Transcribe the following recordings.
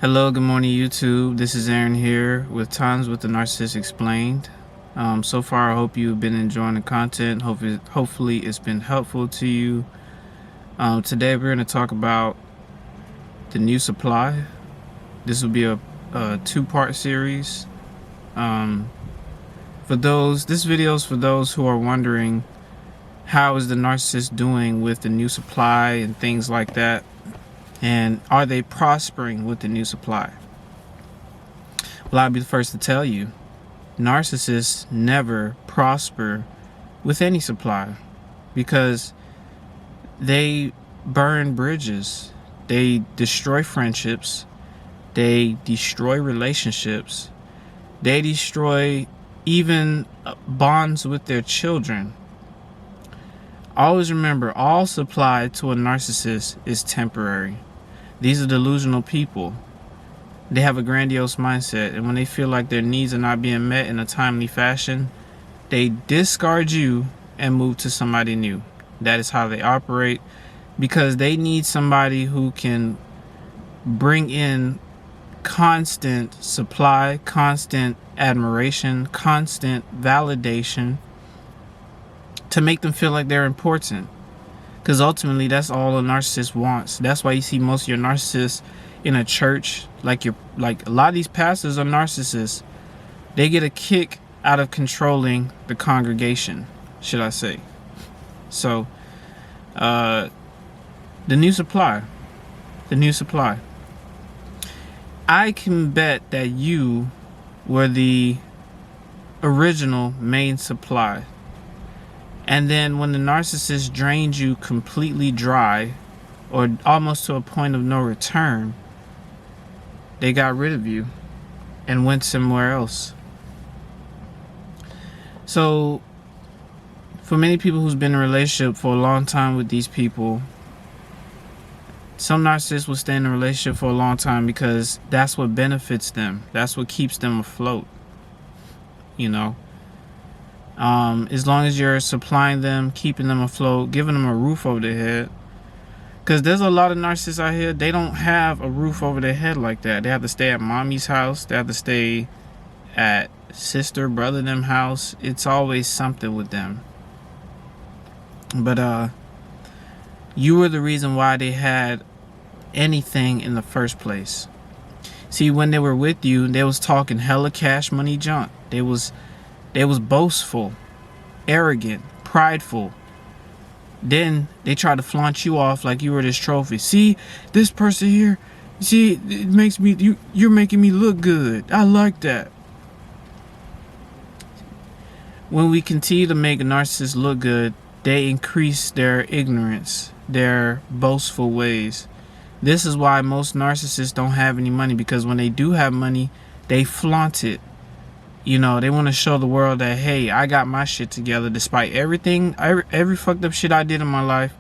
Hello, good morning, YouTube. This is Aaron here with Times with the Narcissist Explained. So far, I hope you've been enjoying the content. Hopefully, it's been helpful to you. Today, we're going to talk about the new supply. This will be a two-part series. This video is for those who are wondering how is the narcissist doing with the new supply and things like that, and are they prospering with the new supply? Well, I'll be the first to tell you, narcissists never prosper with any supply because they burn bridges, they destroy friendships, they destroy relationships, they destroy even bonds with their children. Always remember, all supply to a narcissist is temporary. These are delusional people. They have a grandiose mindset, and when they feel like their needs are not being met in a timely fashion, they discard you and move to somebody new. That is how they operate, because they need somebody who can bring in constant supply, constant admiration, constant validation to make them feel like they're important. Because ultimately, that's all a narcissist wants. That's why you see most of your narcissists in a church, like a lot of these pastors are narcissists. They get a kick out of controlling the congregation, should I say. So, the new supply. I can bet that you were the original main supply. And then when the narcissist drained you completely dry, or almost to a point of no return, they got rid of you and went somewhere else. So, for many people who's been in a relationship for a long time with these people, some narcissists will stay in a relationship for a long time because that's what benefits them. That's what keeps them afloat. You know? As long as you're supplying them, keeping them afloat, giving them a roof over their head. Because there's a lot of narcissists out here, they don't have a roof over their head like that. They have to stay at mommy's house. They have to stay at sister, brother, them house. It's always something with them. But you were the reason why they had anything in the first place. See, when they were with you, they was talking hella cash money junk. They was boastful, arrogant, prideful. Then they try to flaunt you off like you were this trophy. See, this person here, see, it makes me, you're making me look good. I like that. When we continue to make a narcissist look good, they increase their ignorance, their boastful ways. This is why most narcissists don't have any money, because when they do have money, they flaunt it. You know, they want to show the world that, hey, I got my shit together despite everything, every fucked up shit I did in my life.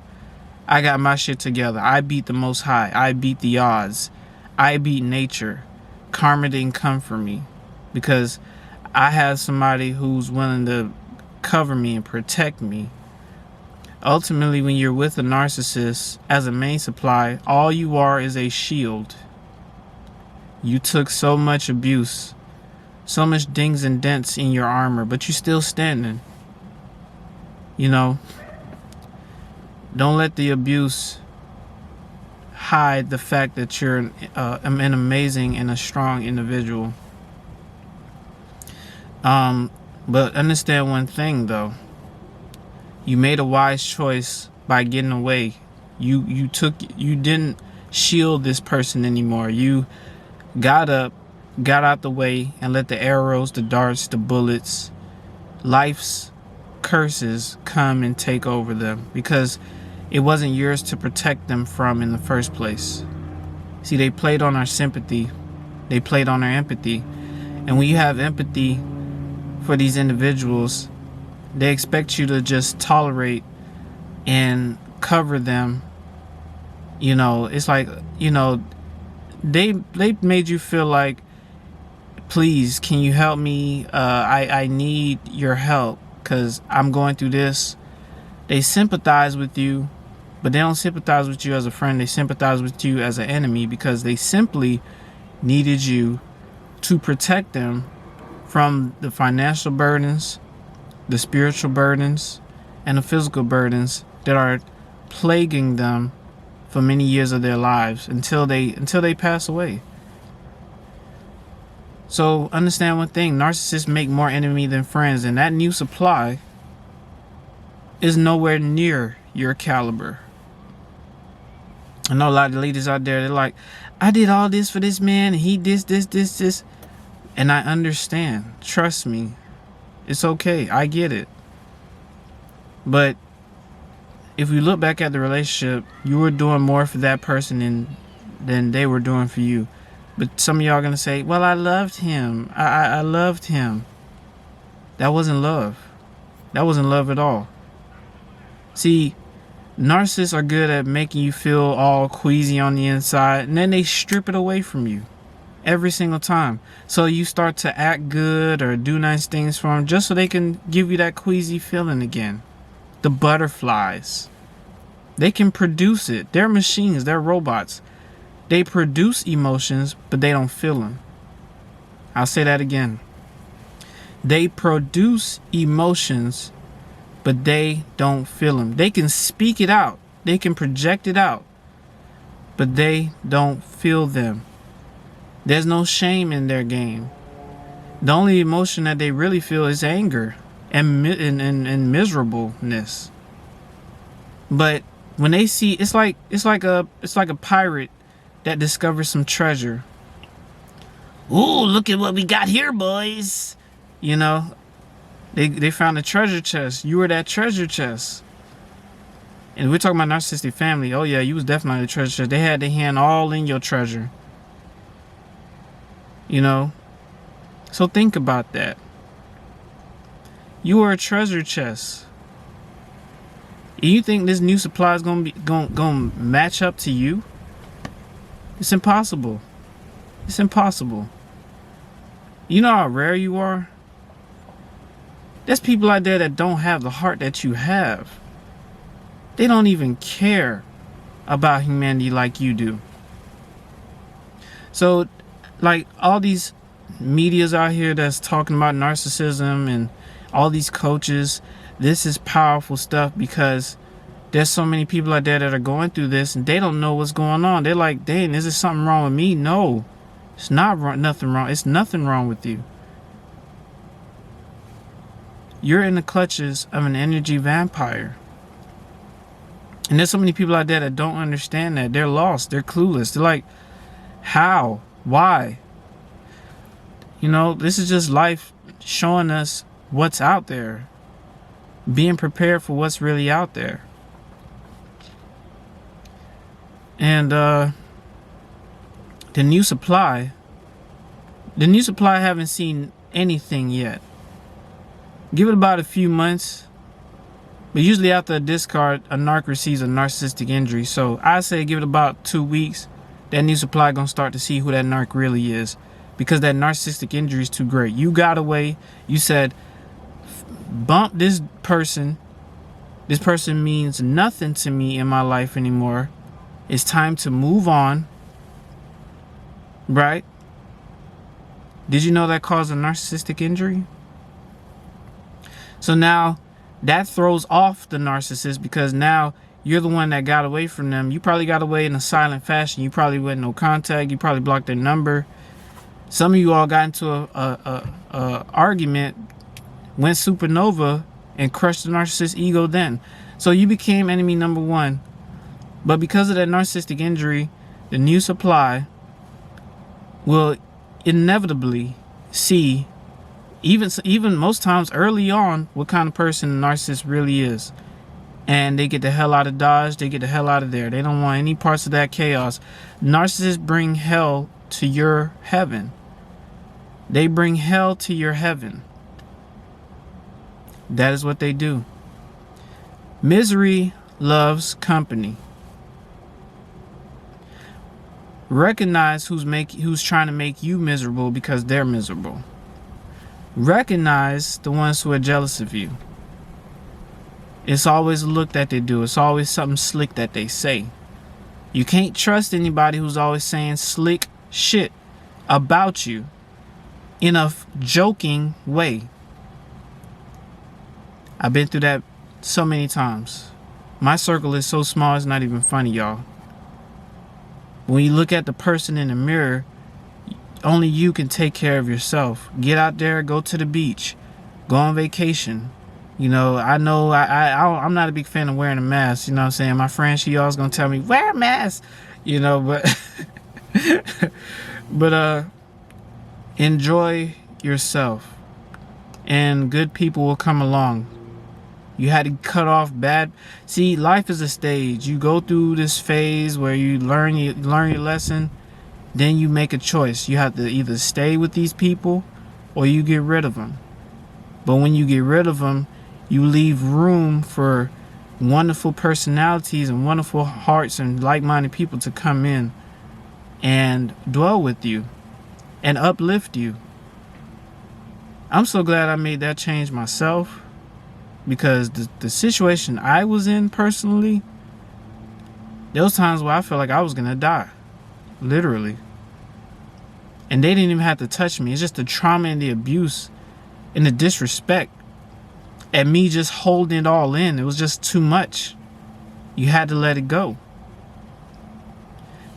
I got my shit together. I beat the Most High. I beat the odds. I beat nature. Karma didn't come for me because I have somebody who's willing to cover me and protect me. Ultimately, when you're with a narcissist as a main supply, all you are is a shield. You took so much abuse, so much dings and dents in your armor, but you're still standing. You know, don't let the abuse hide the fact that you're an amazing and a strong individual. But understand one thing though. You made a wise choice by getting away. You didn't shield this person anymore. You got up, got out the way, and let the arrows, the darts, the bullets, life's curses come and take over them, because it wasn't yours to protect them from in the first place. See, they played on our sympathy. They played on our empathy. And when you have empathy for these individuals, they expect you to just tolerate and cover them. You know, it's like, you know, they made you feel like, please, can you help me? I need your help because I'm going through this. They sympathize with you, but they don't sympathize with you as a friend. They sympathize with you as an enemy because they simply needed you to protect them from the financial burdens, the spiritual burdens, and the physical burdens that are plaguing them for many years of their lives until they pass away. So understand one thing: narcissists make more enemy than friends, and that new supply is nowhere near your caliber. I know a lot of ladies out there, they're like, I did all this for this man, and he this. And I understand. Trust me. It's okay. I get it. But if we look back at the relationship, you were doing more for that person than they were doing for you. But some of y'all are going to say, well, I loved him. I loved him. That wasn't love. That wasn't love at all. See, narcissists are good at making you feel all queasy on the inside, and then they strip it away from you every single time. So you start to act good or do nice things for them just so they can give you that queasy feeling again. The butterflies. They can produce it. They're machines. They're robots. They produce emotions, but they don't feel them. I'll say that again. They produce emotions, but they don't feel them. They can speak it out. They can project it out, but they don't feel them. There's no shame in their game. The only emotion that they really feel is anger and miserableness. But when they see, it's like a pirate that discovers some treasure. Ooh, look at what we got here, boys. You know, they found a treasure chest. You were that treasure chest. And we're talking about narcissistic family. Oh yeah, you was definitely the treasure chest. They had their hand all in your treasure. You know, so think about that. You are a treasure chest. And you think this new supply is gonna match up to you? It's impossible. It's impossible. You know how rare you are? There's people out there that don't have the heart that you have. They don't even care about humanity like you do. So, like, all these medias out here that's talking about narcissism and all these coaches, this is powerful stuff because there's so many people out there that are going through this and they don't know what's going on. They're like, dang, is there something wrong with me? No, it's not wrong, nothing wrong. It's nothing wrong with you. You're in the clutches of an energy vampire. And there's so many people out there that don't understand that. They're lost. They're clueless. They're like, how? Why? You know, this is just life showing us what's out there. Being prepared for what's really out there. And the new supply haven't seen anything yet. Give it about a few months. But usually after a discard, a narc receives a narcissistic injury. So I say give it about 2 weeks. That new supply gonna start to see who that narc really is. Because that narcissistic injury is too great. You got away. You said, bump this person. This person means nothing to me in my life anymore. It's time to move on. Right? Did you know that caused a narcissistic injury? So now that throws off the narcissist because now you're the one that got away from them. You probably got away in a silent fashion. You probably went no contact. You probably blocked their number. Some of you all got into a argument, went supernova, and crushed the narcissist's ego then. So you became enemy number one. But because of that narcissistic injury, the new supply will inevitably see, even most times early on, what kind of person the narcissist really is. And they get the hell out of Dodge. They get the hell out of there. They don't want any parts of that chaos. Narcissists bring hell to your heaven. They bring hell to your heaven. That is what they do. Misery loves company. Recognize who's trying to make you miserable because they're miserable. Recognize the ones who are jealous of you. It's always a look that they do. It's always something slick that they say. You can't trust anybody who's always saying slick shit about you in a joking way. I've been through that so many times. My circle is so small, it's not even funny, y'all. When you look at the person in the mirror, only you can take care of yourself. Get out there, go to the beach, go on vacation. You know I'm not a big fan of wearing a mask. You know what I'm saying? My friend, she always gonna tell me, wear a mask. You know, but enjoy yourself, and good people will come along. You had to cut off bad. See, life is a stage. You go through this phase where you learn your lesson, then you make a choice. You have to either stay with these people or you get rid of them. But when you get rid of them, you leave room for wonderful personalities and wonderful hearts and like-minded people to come in and dwell with you and uplift you. I'm so glad I made that change myself, because the situation I was in personally, there was times where I felt like I was gonna die, literally. And they didn't even have to touch me. It's just the trauma and the abuse and the disrespect and me just holding it all in. It was just too much. You had to let it go.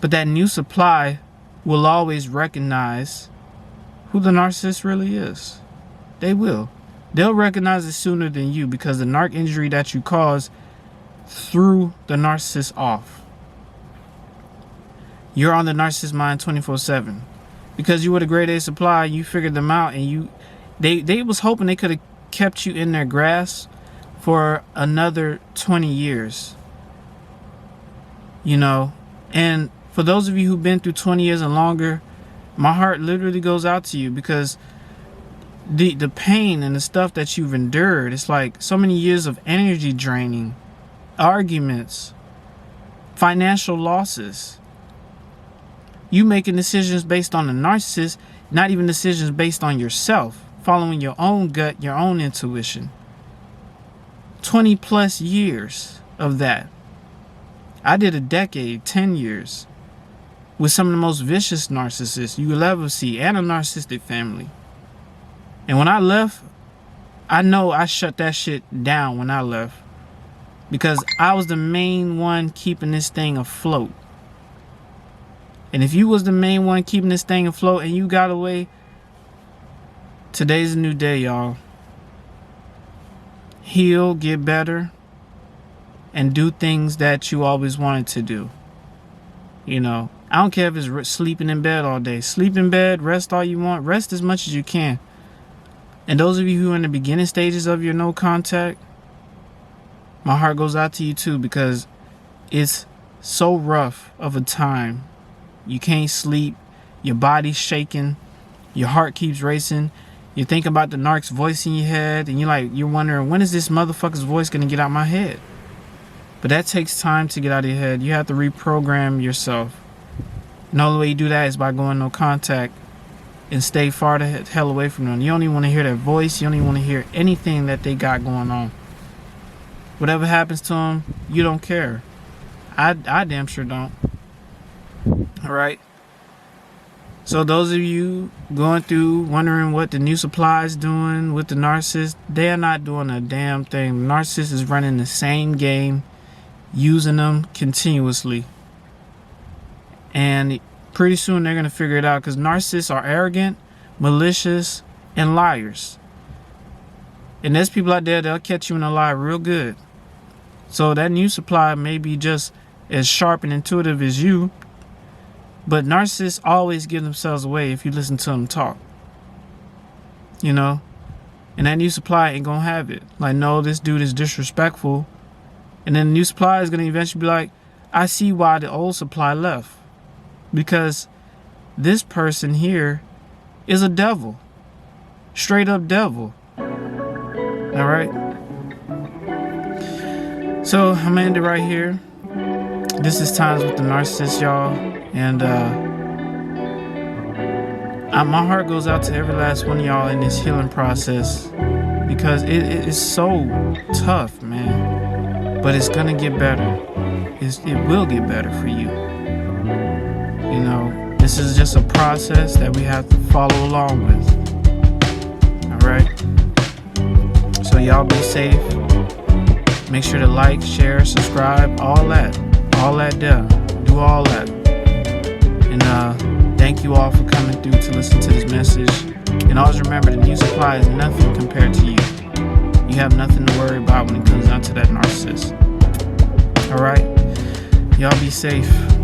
But that new supply will always recognize who the narcissist really is. They will. They'll recognize it sooner than you, because the narc injury that you caused threw the narcissist off. You're on the narcissist mind 24/7. Because you were the grade A supply, you figured them out, and they was hoping they could have kept you in their grasp for another 20 years. You know, and for those of you who've been through 20 years and longer, my heart literally goes out to you, because the pain and the stuff that you've endured, it's like so many years of energy draining, arguments, financial losses. You making decisions based on the narcissist, not even decisions based on yourself, following your own gut, your own intuition. 20 plus years of that. I did a decade, 10 years, with some of the most vicious narcissists you will ever see, and a narcissistic family. And when I left, I know I shut that shit down when I left, because I was the main one keeping this thing afloat. And if you was the main one keeping this thing afloat and you got away, today's a new day, y'all. Heal, get better, and do things that you always wanted to do. You know, I don't care if it's sleeping in bed all day. Sleep in bed, rest all you want, rest as much as you can. And those of you who are in the beginning stages of your no contact, my heart goes out to you too, because it's so rough of a time. You can't sleep, your body's shaking, your heart keeps racing. You think about the narc's voice in your head, and you're wondering, when is this motherfucker's voice gonna get out my head? But that takes time to get out of your head. You have to reprogram yourself. And the only way you do that is by going no contact and stay far the hell away from them. You don't even want to hear their voice. You don't even want to hear anything that they got going on. Whatever happens to them, you don't care. I damn sure don't. All right. So those of you going through, wondering what the new supply is doing with the narcissist, they are not doing a damn thing. The narcissist is running the same game, using them continuously. And pretty soon they're going to figure it out, because narcissists are arrogant, malicious, and liars. And there's people out there that'll catch you in a lie real good. So that new supply may be just as sharp and intuitive as you, but narcissists always give themselves away if you listen to them talk. You know? And that new supply ain't gonna have it. Like, no, this dude is disrespectful. And then the new supply is gonna eventually be like, I see why the old supply left. Because this person here is a devil. Straight up devil. Alright? So I'm gonna end it right here. This is Times with the Narcissist, y'all. And my heart goes out to every last one of y'all in this healing process, because it is so tough, man. But it's gonna get better. It will get better for you. You know, This is just a process that we have to follow along with. Alright? So y'all be safe. Make sure to like, share, subscribe, all that there. Do all that. And thank you all for coming through to listen to this message. And always remember, the new supply is nothing compared to you. You have nothing to worry about when it comes down to that narcissist. Alright? Y'all be safe.